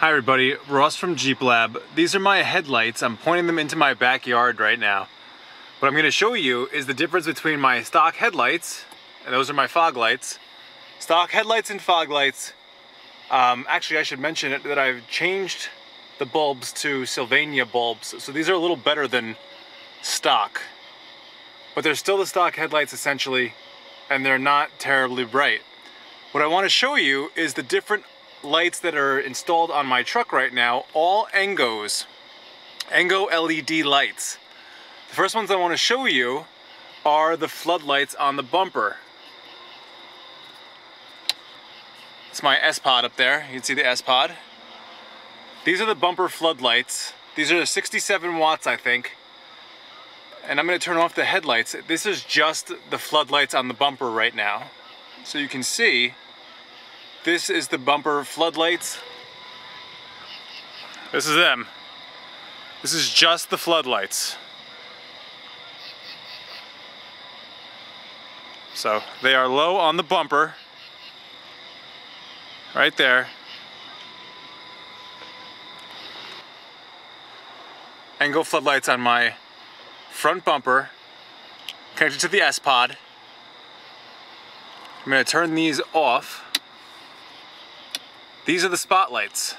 Hi everybody, Ross from Jeep Lab. These are my headlights. I'm pointing them into my backyard right now. What I'm going to show you is the difference between my stock headlights, and those are my fog lights. Stock headlights and fog lights. Actually, I should mention it that I've changed the bulbs to Sylvania bulbs, so these are a little better than stock. But they're still the stock headlights essentially, and they're not terribly bright. What I want to show you is the different lights that are installed on my truck right now, all Engos. Engo LED lights. The first ones I want to show you are the floodlights on the bumper. It's my S-Pod up there. You can see the S-Pod. These are the bumper floodlights. These are 67 watts, I think. And I'm going to turn off the headlights. This is just the floodlights on the bumper right now. So you can see, this is the bumper floodlights. This is them. This is just the floodlights. So they are low on the bumper, right there. Engo floodlights on my front bumper, connected to the S-Pod. I'm going to turn these off. These are the spotlights.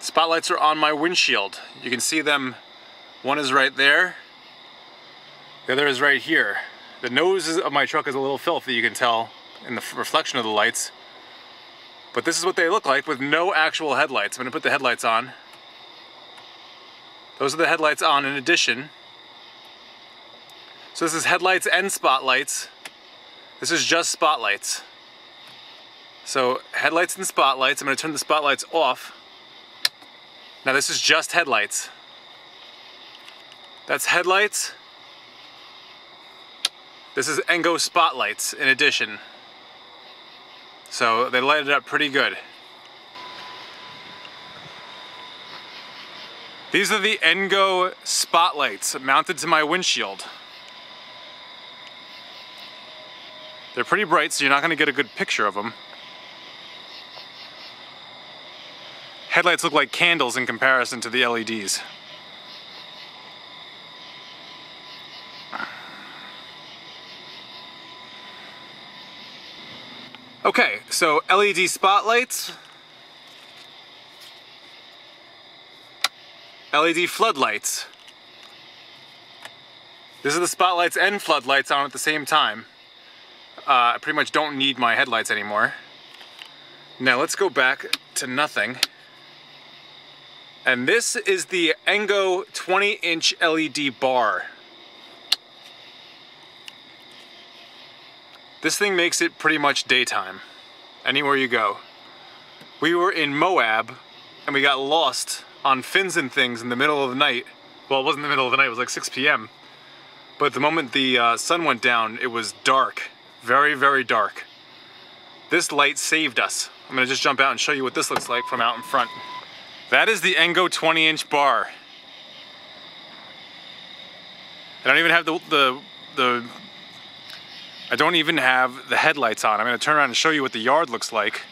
Spotlights are on my windshield. You can see them. One is right there. The other is right here. The nose of my truck is a little filthy, you can tell in the reflection of the lights. But this is what they look like with no actual headlights. I'm going to put the headlights on. Those are the headlights on in addition. So this is headlights and spotlights. This is just spotlights. So headlights and spotlights. I'm going to turn the spotlights off. Now this is just headlights. That's headlights. This is Engo spotlights in addition. So they light it up pretty good. These are the Engo spotlights mounted to my windshield. They're pretty bright, so you're not going to get a good picture of them. Headlights look like candles in comparison to the LEDs. Okay, so LED spotlights, LED floodlights. These are the spotlights and floodlights on at the same time. I pretty much don't need my headlights anymore. Now let's go back to nothing. And this is the Engo 20-inch LED bar. This thing makes it pretty much daytime, anywhere you go. We were in Moab, and we got lost on fins and things in the middle of the night. Well, it wasn't the middle of the night, it was like 6 p.m. But the moment the sun went down, it was dark. Very, very dark. This light saved us. I'm gonna just jump out and show you what this looks like from out in front. That is the Engo 20-inch bar. I don't even have I don't even have the headlights on. I'm going to turn around and show you what the yard looks like.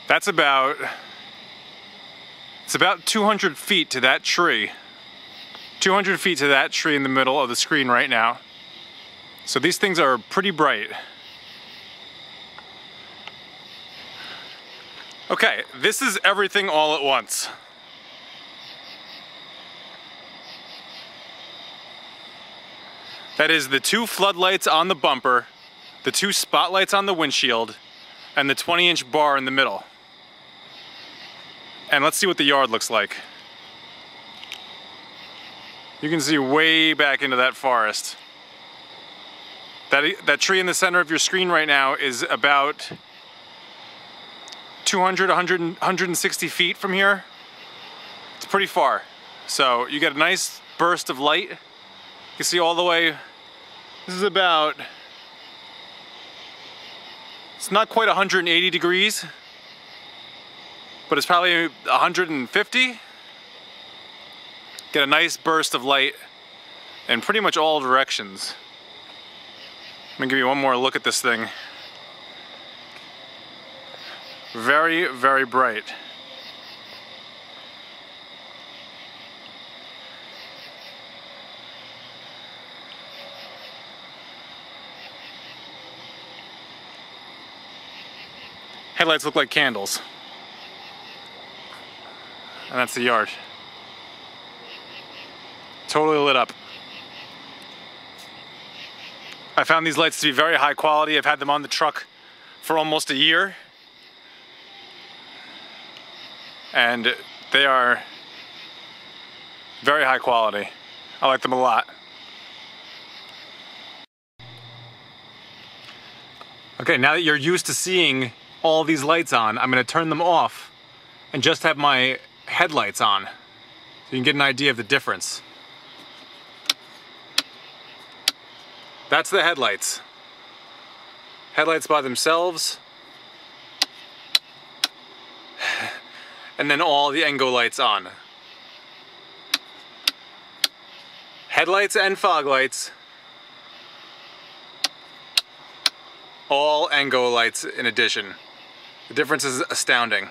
That's about, it's about 200 feet to that tree. 200 feet to that tree in the middle of the screen right now. So these things are pretty bright. Okay, this is everything all at once. That is the 2 floodlights on the bumper, the 2 spotlights on the windshield, and the 20-inch bar in the middle. And let's see what the yard looks like. You can see way back into that forest. That tree in the center of your screen right now is about 200, 160 feet from here. It's pretty far. So you get a nice burst of light. You can see all the way, this is about, it's not quite 180 degrees, but it's probably 150. Get a nice burst of light in pretty much all directions. Let me give you one more look at this thing. Very, very bright. Headlights look like candles. And that's the yard. Totally lit up. I found these lights to be very high quality. I've had them on the truck for almost a year. And they are very high quality. I like them a lot. Okay, now that you're used to seeing all these lights on, I'm going to turn them off and just have my headlights on so you can get an idea of the difference. That's the headlights. Headlights by themselves. And then all the Engo lights on. Headlights and fog lights. All Engo lights in addition. The difference is astounding.